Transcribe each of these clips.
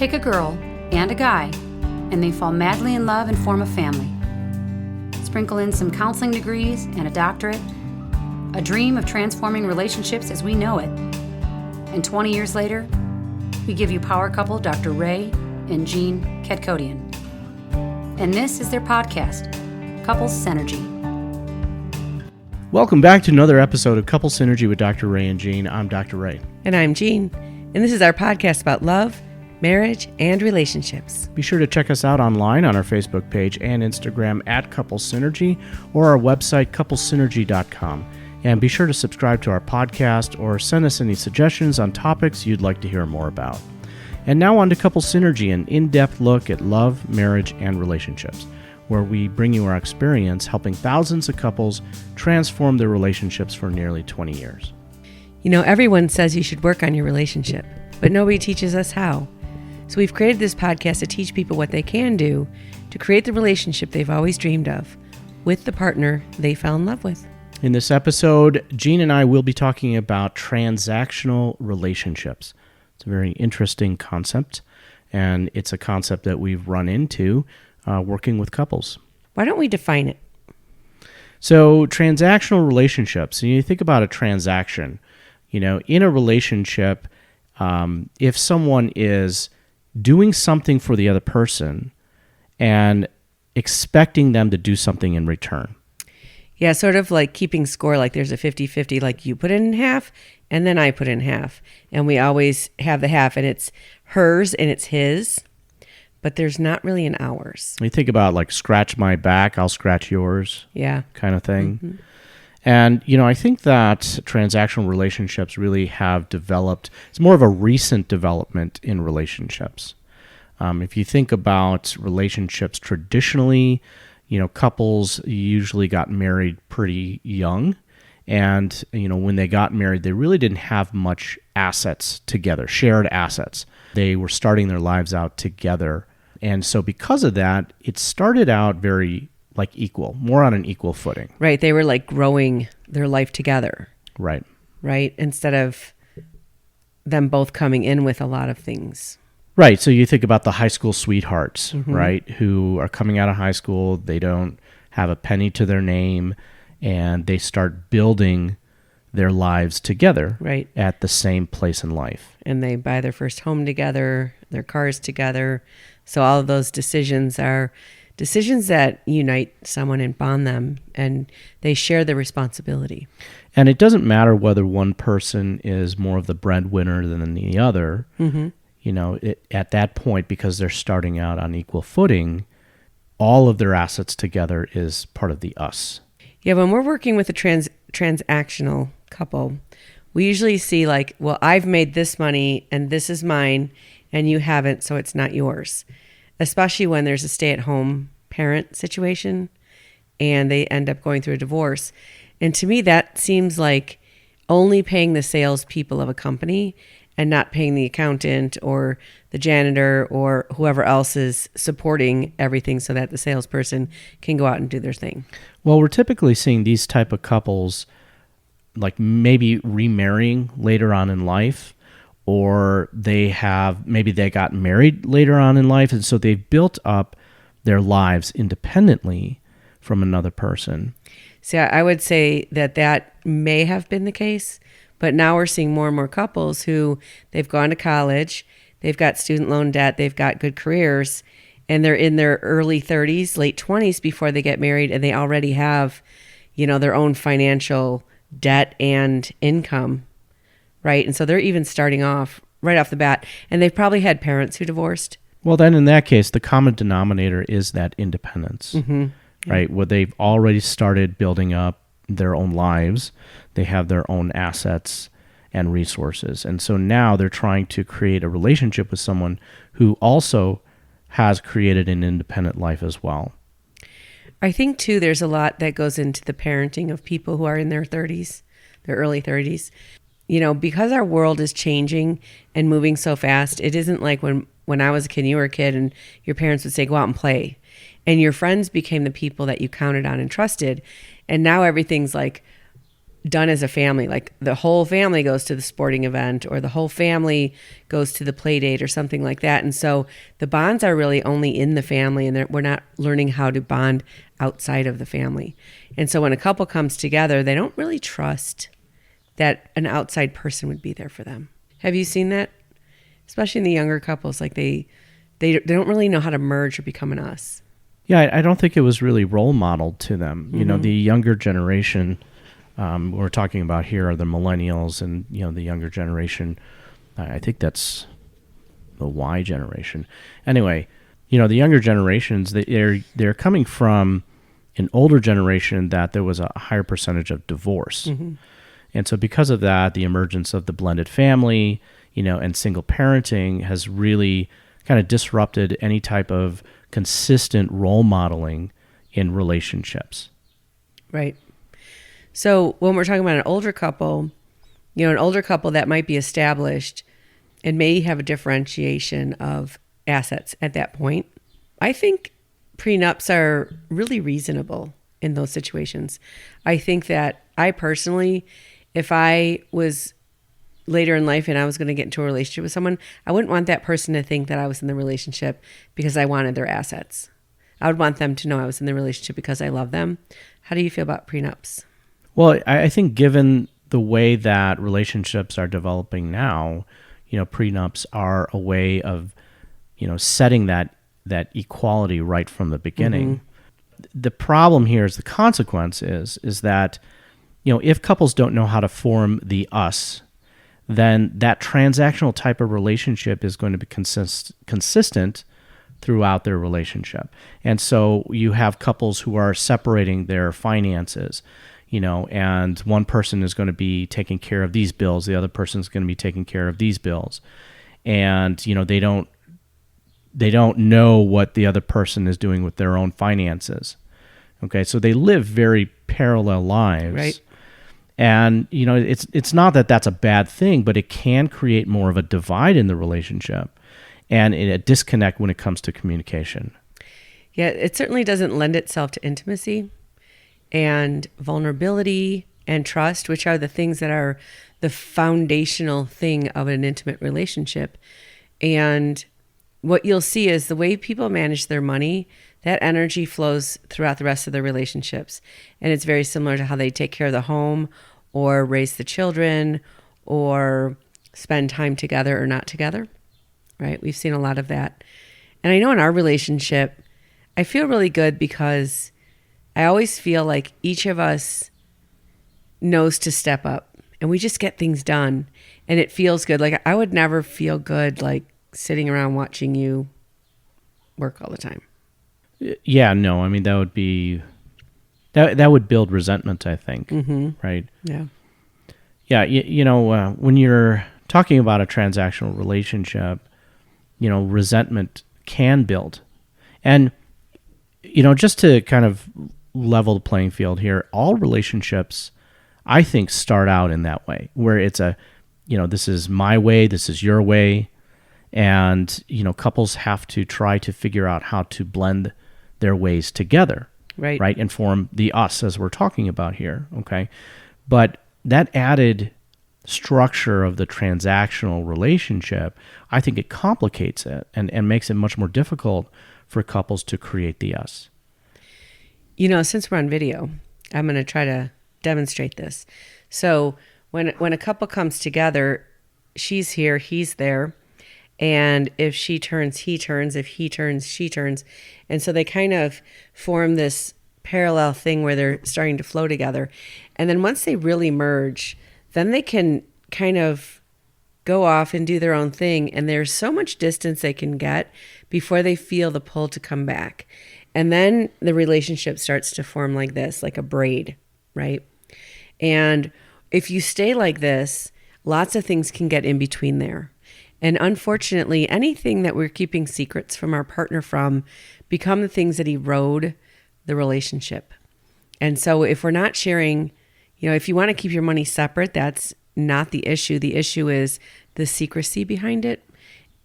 Take a girl and a guy, and they fall madly in love and form a family. Sprinkle in some counseling degrees and a doctorate, a dream of transforming relationships as we know it. And 20 years later, we give you power couple Dr. Ray and Jean Kadkodian. And this is their podcast, Couples Synergy. Welcome back to another episode of Couple Synergy with Dr. Ray and Jean. I'm Dr. Ray. And I'm Jean. And this is our podcast about love, marriage, and relationships. Be sure to check us out online on our Facebook page and Instagram at Couple Synergy or our website, couplesynergy.com. And be sure to subscribe to our podcast or send us any suggestions on topics you'd like to hear more about. And now on to Couple Synergy, an in-depth look at love, marriage, and relationships, where we bring you our experience helping thousands of couples transform their relationships for nearly 20 years. You know, everyone says you should work on your relationship, but nobody teaches us how. So we've created this podcast to teach people what they can do to create the relationship they've always dreamed of with the partner they fell in love with. In this episode, Jean and I will be talking about transactional relationships. It's a very interesting concept, and it's a concept that we've run into working with couples. Why don't we define it? So transactional relationships, and you think about a transaction, in a relationship, if someone is doing something for the other person and expecting them to do something in return. Yeah, sort of like keeping score, like there's a 50-50, like you put in half and then I put in half. And we always have the half and it's hers and it's his, but there's not really an ours. You think about like scratch my back, I'll scratch yours. Yeah. Kind of thing. Mm-hmm. And, I think that transactional relationships really have developed, it's more of a recent development in relationships. If you think about relationships traditionally, couples usually got married pretty young. And, when they got married, they really didn't have much assets together, shared assets. They were starting their lives out together. And so because of that, it started out very equal, more on an equal footing. Right. They were like growing their life together. Right. Right. Instead of them both coming in with a lot of things. Right. So you think about the high school sweethearts, Mm-hmm. right, who are coming out of high school. They don't have a penny to their name, and they start building their lives together right. at the same place in life. And they buy their first home together, their cars together. So all of those decisions are decisions that unite someone and bond them, and they share the responsibility. And it doesn't matter whether one person is more of the breadwinner than the other. Mm-hmm. At that point, because they're starting out on equal footing, all of their assets together is part of the us. Yeah, when we're working with a transactional couple, we usually see well, I've made this money and this is mine and you haven't, so it's not yours. Especially when there's a stay-at-home parent situation and they end up going through a divorce. And to me, that seems like only paying the salespeople of a company and not paying the accountant or the janitor or whoever else is supporting everything so that the salesperson can go out and do their thing. Well, we're typically seeing these type of couples maybe remarrying later on in life, or maybe they got married later on in life, and so they've built up their lives independently from another person. See, I would say that may have been the case, but now we're seeing more and more couples who they've gone to college, they've got student loan debt, they've got good careers, and they're in their early 30s, late 20s before they get married, and they already have, their own financial debt and income, right? And so they're even starting off right off the bat, and they've probably had parents who divorced. Well, then in that case, the common denominator is that independence, mm-hmm. right? Where they've already started building up their own lives. They have their own assets and resources. And so now they're trying to create a relationship with someone who also has created an independent life as well. I think, too, there's a lot that goes into the parenting of people who are in their 30s, their early 30s. Because our world is changing and moving so fast, it isn't like when I was a kid, you were a kid, and your parents would say, go out and play. And your friends became the people that you counted on and trusted. And now everything's like done as a family. Like the whole family goes to the sporting event, or the whole family goes to the play date or something like that. And so the bonds are really only in the family, and we're not learning how to bond outside of the family. And so when a couple comes together, they don't really trust that an outside person would be there for them. Have you seen that? Especially in the younger couples, like they don't really know how to merge or become an us. Yeah, I don't think it was really role modeled to them. You know, the younger generation we're talking about here are the millennials, and the younger generation. I think that's the Y generation. Anyway, the younger generations, they're coming from an older generation that there was a higher percentage of divorce, and so because of that, the emergence of the blended family, and single parenting has really kind of disrupted any type of consistent role modeling in relationships. Right. So when we're talking about an older couple that might be established and may have a differentiation of assets at that point, I think prenups are really reasonable in those situations. I think that I personally, if I was later in life and I was going to get into a relationship with someone, I wouldn't want that person to think that I was in the relationship because I wanted their assets. I would want them to know I was in the relationship because I love them. How do you feel about prenups? Well, I think given the way that relationships are developing now, prenups are a way of, setting that equality right from the beginning. The problem here is the consequence is that, if couples don't know how to form the us, then that transactional type of relationship is going to be consistent throughout their relationship. And so you have couples who are separating their finances, and one person is going to be taking care of these bills, the other person is going to be taking care of these bills. And, they don't know what the other person is doing with their own finances. Okay, so they live very parallel lives. Right. And, it's not that that's a bad thing, but it can create more of a divide in the relationship and a disconnect when it comes to communication. Yeah, it certainly doesn't lend itself to intimacy and vulnerability and trust, which are the things that are the foundational thing of an intimate relationship. And what you'll see is the way people manage their money, that energy flows throughout the rest of their relationships. And it's very similar to how they take care of the home or raise the children or spend time together or not together, right? We've seen a lot of that. And I know in our relationship, I feel really good because I always feel like each of us knows to step up and we just get things done and it feels good. Like I would never feel good like sitting around watching you work all the time. Yeah, no, I mean, that would be, that would build resentment, I think, right? Yeah. Yeah, when you're talking about a transactional relationship, resentment can build. And, just to kind of level the playing field here, all relationships, I think, start out in that way, where it's this is my way, this is your way. And, couples have to try to figure out how to blend their ways together, right? And form the us as we're talking about here, okay? But that added structure of the transactional relationship, I think it complicates it and makes it much more difficult for couples to create the us. Since we're on video, I'm going to try to demonstrate this. So when a couple comes together, she's here, he's there. And if she turns, he turns. If he turns, she turns. And so they kind of form this parallel thing where they're starting to flow together. And then once they really merge, then they can kind of go off and do their own thing. And there's so much distance they can get before they feel the pull to come back. And then the relationship starts to form like this, like a braid, right? And if you stay like this, lots of things can get in between there. And unfortunately, anything that we're keeping secrets from our partner from become the things that erode the relationship. And so if we're not sharing, if you want to keep your money separate, that's not the issue. The issue is the secrecy behind it.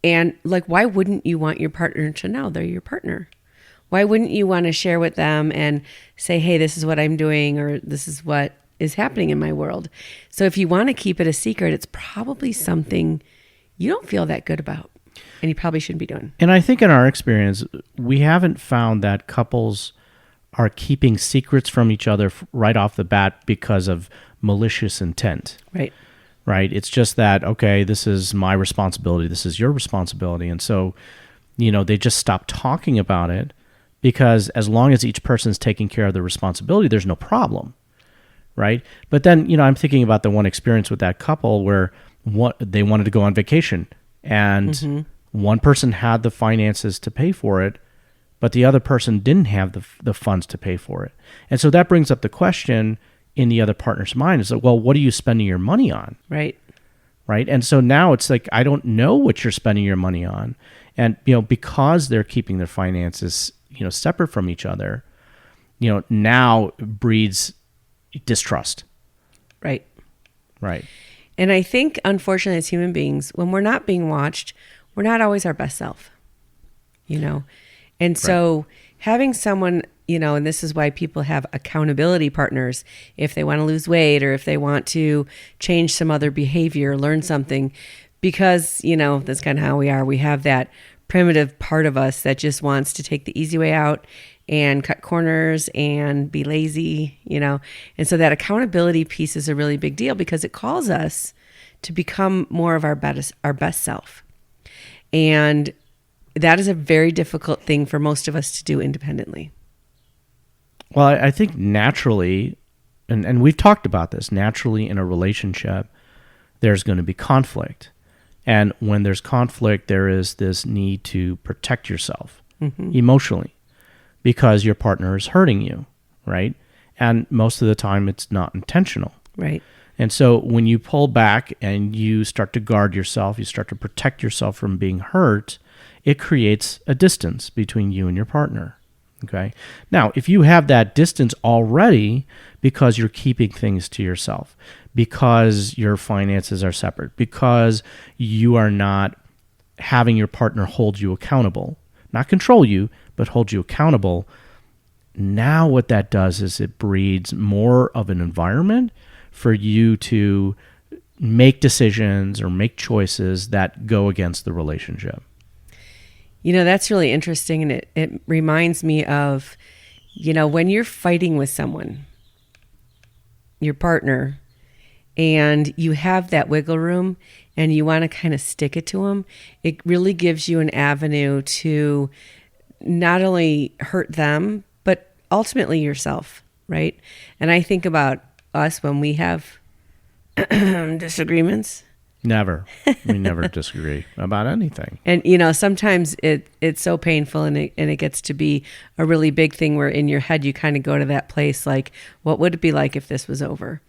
And why wouldn't you want your partner to know they're your partner? Why wouldn't you want to share with them and say, hey, this is what I'm doing, or this is what is happening in my world. So if you want to keep it a secret, it's probably something you don't feel that good about and you probably shouldn't be doing. And I think in our experience, we haven't found that couples are keeping secrets from each other right off the bat because of malicious intent. Right. Right. It's just that, okay, this is my responsibility. This is your responsibility. And so, they just stop talking about it because as long as each person's taking care of their responsibility, there's no problem. Right. But then, I'm thinking about the one experience with that couple where they wanted to go on vacation and one person had the finances to pay for it, but the other person didn't have the funds to pay for it. And so that brings up the question in the other partner's mind is like, well, what are you spending your money on? Right. Right. And so now it's like, I don't know what you're spending your money on. And, because they're keeping their finances, separate from each other, now breeds distrust. Right. Right. And I think, unfortunately, as human beings, when we're not being watched, we're not always our best self, And so having someone, and this is why people have accountability partners if they want to lose weight or if they want to change some other behavior, learn something, because, that's kind of how we are. We have that primitive part of us that just wants to take the easy way out and cut corners and be lazy, And so that accountability piece is a really big deal because it calls us to become more of our best self. And that is a very difficult thing for most of us to do independently. Well, I think naturally, and we've talked about this, naturally in a relationship, there's going to be conflict. And when there's conflict, there is this need to protect yourself emotionally because your partner is hurting you, right? And most of the time, it's not intentional. Right. And so when you pull back and you start to guard yourself, you start to protect yourself from being hurt, it creates a distance between you and your partner. Okay. Now, if you have that distance already because you're keeping things to yourself, because your finances are separate, because you are not having your partner hold you accountable, not control you, but hold you accountable, now what that does is it breeds more of an environment for you to make decisions or make choices that go against the relationship. That's really interesting. And it reminds me of, when you're fighting with someone, your partner, and you have that wiggle room and you want to kind of stick it to them, it really gives you an avenue to not only hurt them, but ultimately yourself, right? And I think about us when we have disagreements. Never. We never disagree about anything. And, sometimes it's so painful and it gets to be a really big thing where in your head you kind of go to that place like, what would it be like if this was over?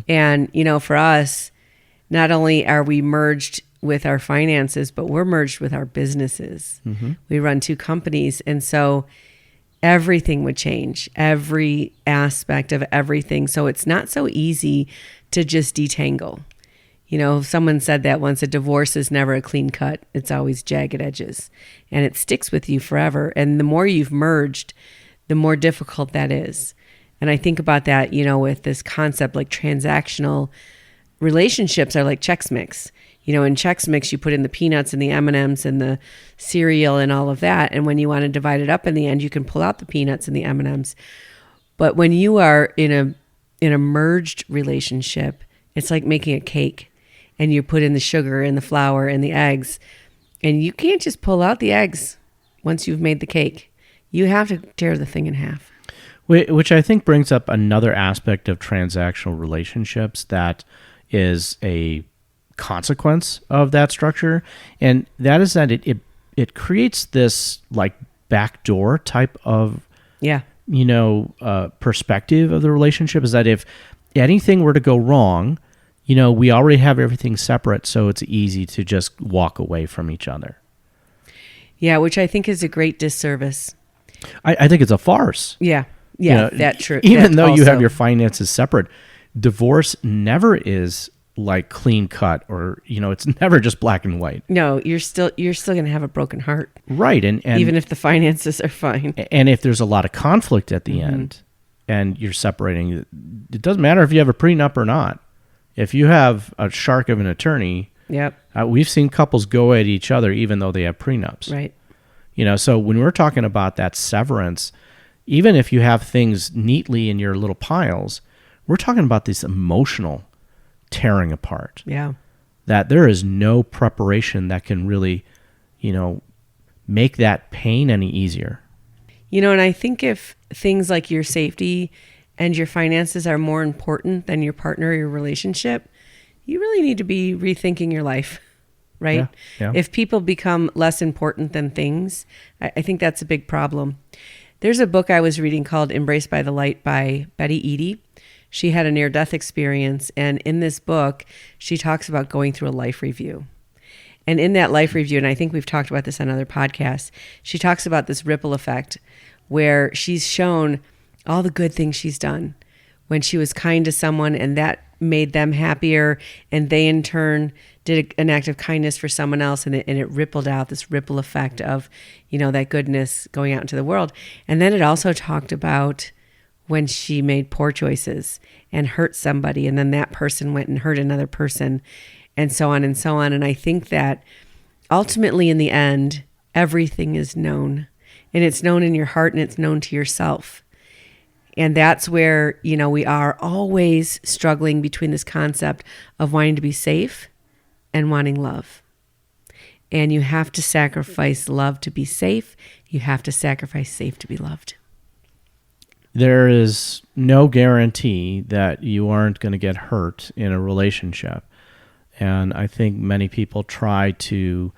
And, for us, not only are we merged with our finances, but we're merged with our businesses. We run 2 companies. And so everything would change, every aspect of everything. So it's not so easy to just detangle. Someone said that once, a divorce is never a clean cut. It's always jagged edges and it sticks with you forever. And the more you've merged, the more difficult that is. And I think about that, with this concept like transactional relationships are like Chex Mix. In Chex Mix, you put in the peanuts and the M&Ms and the cereal and all of that. And when you want to divide it up in the end, you can pull out the peanuts and the M&Ms. But when you are in a merged relationship, it's like making a cake. And you put in the sugar and the flour and the eggs. And you can't just pull out the eggs once you've made the cake. You have to tear the thing in half. Which I think brings up another aspect of transactional relationships that is a consequence of that structure. And that is that it creates this like backdoor type of perspective of the relationship, is that if anything were to go wrong, we already have everything separate, so it's easy to just walk away from each other. Yeah, which I think is a great disservice. I think it's a farce. Yeah, that true. Even though you have your finances separate, divorce never is like clean cut, or it's never just black and white. No, you're still going to have a broken heart, right? And even if the finances are fine, and if there's a lot of conflict at the end, and you're separating. It doesn't matter if you have a prenup or not. If you have a shark of an attorney, Yep. We've seen couples go at each other even though they have prenups. Right. So when we're talking about that severance, even if you have things neatly in your little piles, we're talking about this emotional tearing apart. Yeah. That there is no preparation that can really, make that pain any easier. And I think if things like your safety and your finances are more important than your partner or your relationship, you really need to be rethinking your life, right? Yeah. If people become less important than things, I think that's a big problem. There's a book I was reading called Embraced by the Light by Betty Eady. She had a near-death experience, and in this book, she talks about going through a life review. And in that life review, and I think we've talked about this on other podcasts, she talks about this ripple effect where she's shown all the good things she's done when she was kind to someone, and that made them happier, and they in turn did an act of kindness for someone else, and it rippled out, this ripple effect of, that goodness going out into the world. And then it also talked about when she made poor choices and hurt somebody, and then that person went and hurt another person, and so on and so on. And I think that ultimately in the end, everything is known, and it's known in your heart, and it's known to yourself. And that's where, we are always struggling between this concept of wanting to be safe and wanting love. And you have to sacrifice love to be safe. You have to sacrifice safe to be loved. There is no guarantee that you aren't going to get hurt in a relationship. And I think many people try to,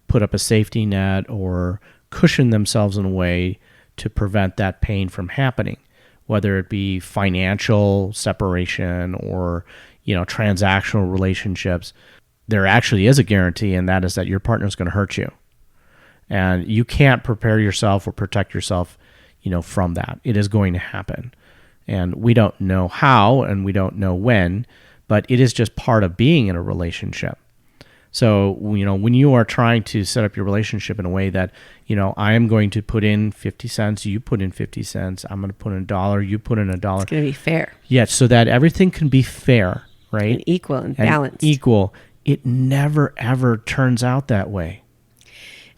put up a safety net or cushion themselves in a way to prevent that pain from happening, whether it be financial separation or, transactional relationships. There actually is a guarantee, and that is that your partner is going to hurt you. And you can't prepare yourself or protect yourself, from that. It is going to happen. And we don't know how and we don't know when, but it is just part of being in a relationship. So, when you are trying to set up your relationship in a way that, I am going to put in 50 cents, you put in 50 cents, I'm going to put in $1, you put in $1. It's going to be fair. Yeah, so that everything can be fair, right? And equal and balanced. Equal. It never, ever turns out that way.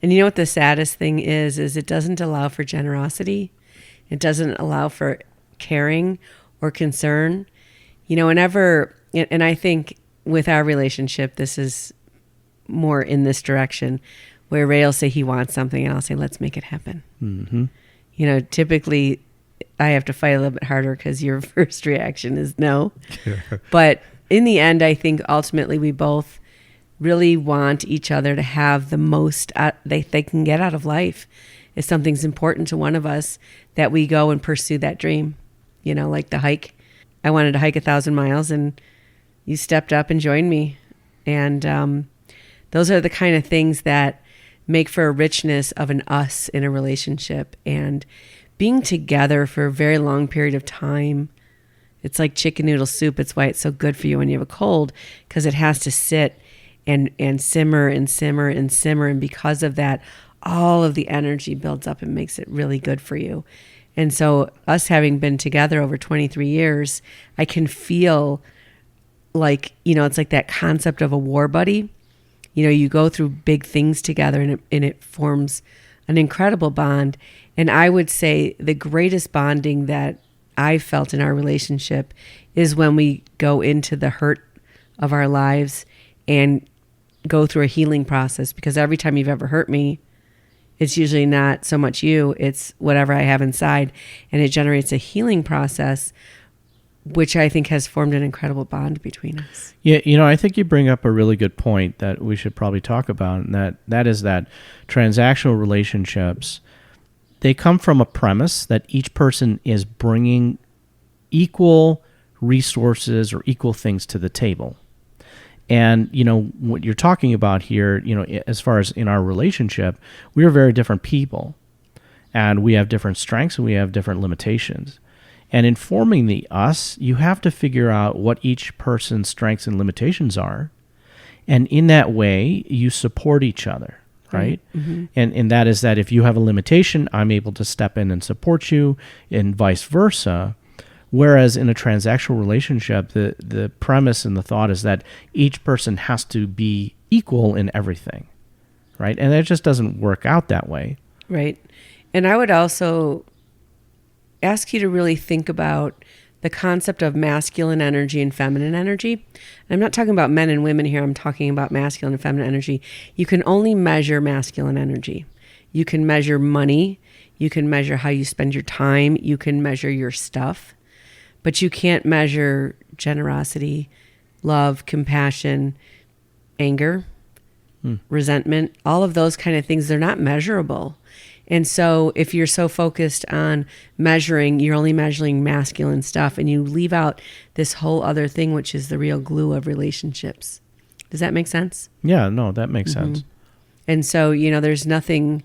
And you know what the saddest thing is it doesn't allow for generosity. It doesn't allow for caring or concern. Whenever, and I think with our relationship, this is more in this direction, where Ray will say he wants something and I'll say, let's make it happen. Mm-hmm. Typically I have to fight a little bit harder because your first reaction is no. But in the end, I think ultimately we both really want each other to have the most they can get out of life. If something's important to one of us, that we go and pursue that dream. Like the hike. I wanted to hike 1,000 miles and you stepped up and joined me. And those are the kind of things that make for a richness of an us in a relationship. And being together for a very long period of time, it's like chicken noodle soup. It's why it's so good for you when you have a cold, because it has to sit and simmer and simmer and simmer. And because of that, all of the energy builds up and makes it really good for you. And so us having been together over 23 years, I can feel like, it's like that concept of a war buddy. You go through big things together and it forms an incredible bond. And I would say the greatest bonding that I've felt in our relationship is when we go into the hurt of our lives and go through a healing process, because every time you've ever hurt me, it's usually not so much you, it's whatever I have inside. And it generates a healing process, which I think has formed an incredible bond between us. Yeah, I think you bring up a really good point that we should probably talk about, and that is that transactional relationships, they come from a premise that each person is bringing equal resources or equal things to the table. And, what you're talking about here, as far as in our relationship, we are very different people, and we have different strengths and we have different limitations. And in forming the us, you have to figure out what each person's strengths and limitations are. And in that way, you support each other. right? And that is that if you have a limitation, I'm able to step in and support you, and vice versa. Whereas in a transactional relationship, the premise and the thought is that each person has to be equal in everything, right? And it just doesn't work out that way. Right. And I would also ask you to really think about the concept of masculine energy and feminine energy. I'm not talking about men and women here. I'm talking about masculine and feminine energy. You can only measure masculine energy. You can measure money. You can measure how you spend your time. You can measure your stuff. But you can't measure generosity, love, compassion, anger, resentment, all of those kind of things. They're not measurable. And so if you're so focused on measuring, you're only measuring masculine stuff, and you leave out this whole other thing, which is the real glue of relationships. Does that make sense? Yeah, no, that makes sense. And so, there's nothing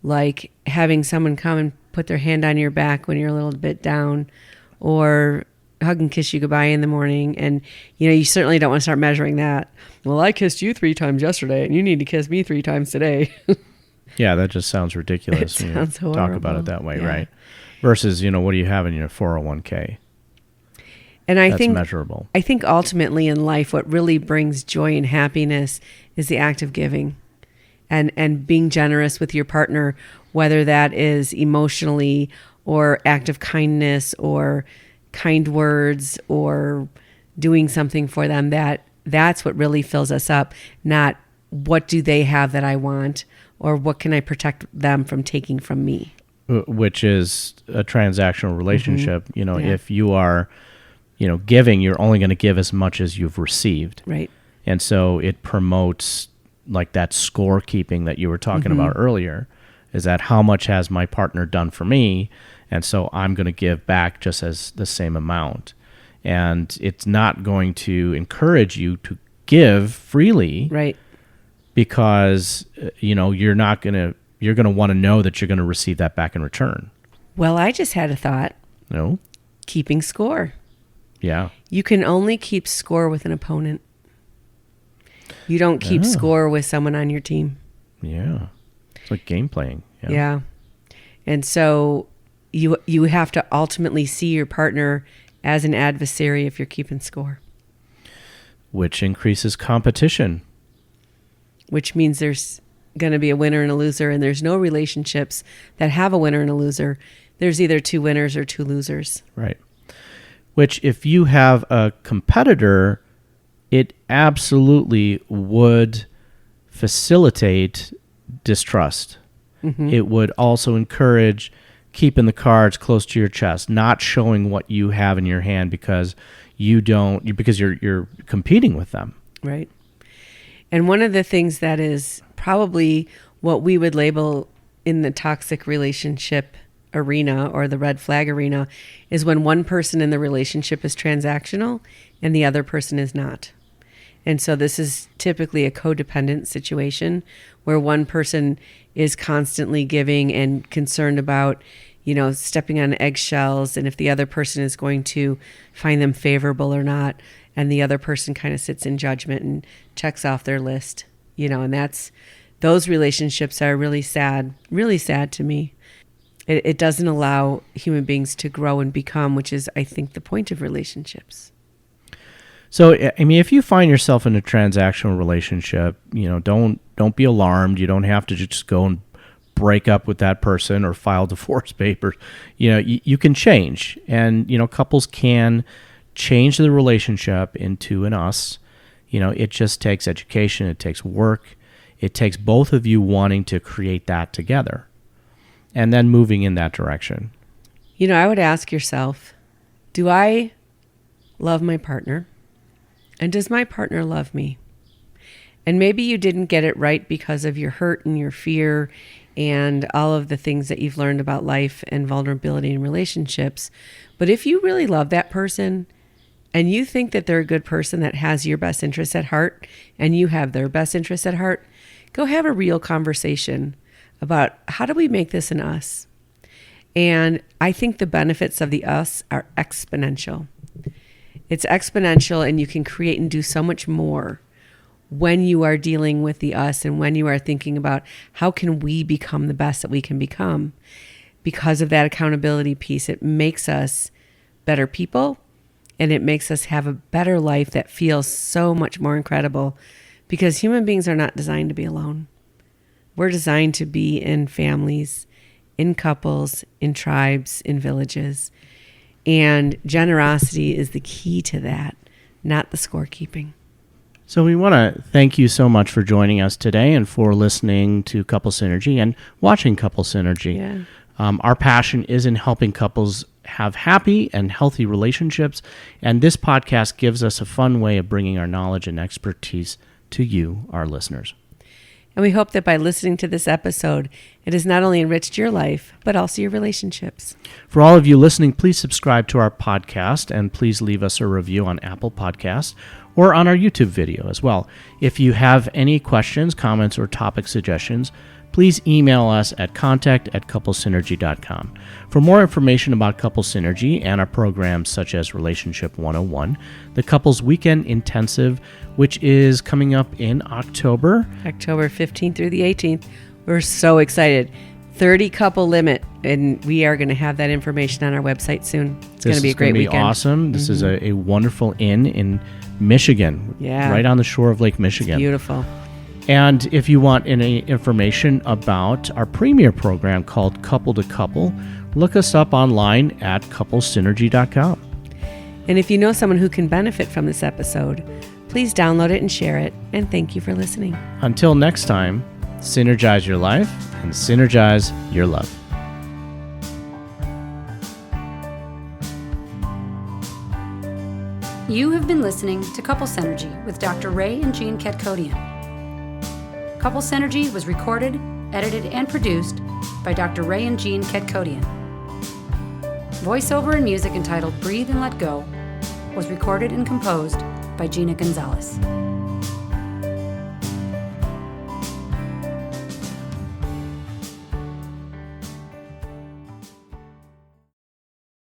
like having someone come and put their hand on your back when you're a little bit down, or hug and kiss you goodbye in the morning. And, you certainly don't want to start measuring that. Well, I kissed you 3 times yesterday, and you need to kiss me 3 times today. Yeah, that just sounds ridiculous. It when sounds you talk about it horrible. that way, Yeah. right? Versus, what do you have in your 401k? And I That's think measurable. I think ultimately in life, what really brings joy and happiness is the act of giving, and being generous with your partner, whether that is emotionally or act of kindness or kind words or doing something for them. That's what really fills us up. Not what do they have that I want, or what can I protect them from taking from me. Which is a transactional relationship. Yeah. If you are, giving, you're only going to give as much as you've received. Right. And so it promotes like that scorekeeping that you were talking about earlier, is that how much has my partner done for me? And so I'm going to give back just as the same amount. And it's not going to encourage you to give freely. Right. Because, you're going to want to know that you're going to receive that back in return. Well, I just had a thought. No? Keeping score. Yeah. You can only keep score with an opponent. You don't keep score with someone on your team. Yeah. It's like game playing. Yeah. And so you have to ultimately see your partner as an adversary if you're keeping score. Which increases competition. Which means there's going to be a winner and a loser, and there's no relationships that have a winner and a loser. There's either 2 winners or 2 losers. Right. Which, if you have a competitor, it absolutely would facilitate distrust. It would also encourage keeping the cards close to your chest, not showing what you have in your hand because you're competing with them. Right. And one of the things that is probably what we would label in the toxic relationship arena or the red flag arena is when one person in the relationship is transactional and the other person is not. And so this is typically a codependent situation where one person is constantly giving and concerned about, stepping on eggshells, and if the other person is going to find them favorable or not, and the other person kind of sits in judgment and checks off their list, and those relationships are really sad to me. It doesn't allow human beings to grow and become, which is, I think, the point of relationships. So, if you find yourself in a transactional relationship, don't be alarmed. You don't have to just go and break up with that person or file divorce papers. You can change, and couples can change the relationship into an us. It just takes education. It takes work. It takes both of you wanting to create that together and then moving in that direction. I would ask yourself, do I love my partner? And does my partner love me? And maybe you didn't get it right because of your hurt and your fear and all of the things that you've learned about life and vulnerability in relationships. But if you really love that person and you think that they're a good person that has your best interests at heart and you have their best interests at heart, go have a real conversation about how do we make this an us? And I think the benefits of the us are exponential. It's exponential, and you can create and do so much more when you are dealing with the us and when you are thinking about how can we become the best that we can become. Because of that accountability piece, it makes us better people, and it makes us have a better life that feels so much more incredible, because human beings are not designed to be alone. We're designed to be in families, in couples, in tribes, in villages. And generosity is the key to that, not the scorekeeping. So we want to thank you so much for joining us today and for listening to Couple Synergy and watching Couple Synergy. Yeah. Our passion is in helping couples have happy and healthy relationships, and this podcast gives us a fun way of bringing our knowledge and expertise to you, our listeners. And we hope that by listening to this episode, it has not only enriched your life, but also your relationships. For all of you listening, please subscribe to our podcast, and please leave us a review on Apple Podcasts or on our YouTube video as well. If you have any questions, comments, or topic suggestions, please email us at contact@couplesynergy.com. For more information about Couple Synergy and our programs such as Relationship 101, the Couples Weekend Intensive, which is coming up in October 15th through the 18th. We're so excited. 30 couple limit, and we are going to have that information on our website soon. It's going to be a great weekend. Awesome. This is a wonderful inn in Michigan, right on the shore of Lake Michigan. It's beautiful. And if you want any information about our premier program called Couple to Couple, look us up online at couplesynergy.com. And if you know someone who can benefit from this episode, please download it and share it. And thank you for listening. Until next time, synergize your life and synergize your love. You have been listening to Couple Synergy with Dr. Ray and Jean Ketkodian. Couple Synergy was recorded, edited, and produced by Dr. Ray and Jean Ketkodian. Voiceover and music entitled Breathe and Let Go was recorded and composed by Gina Gonzalez.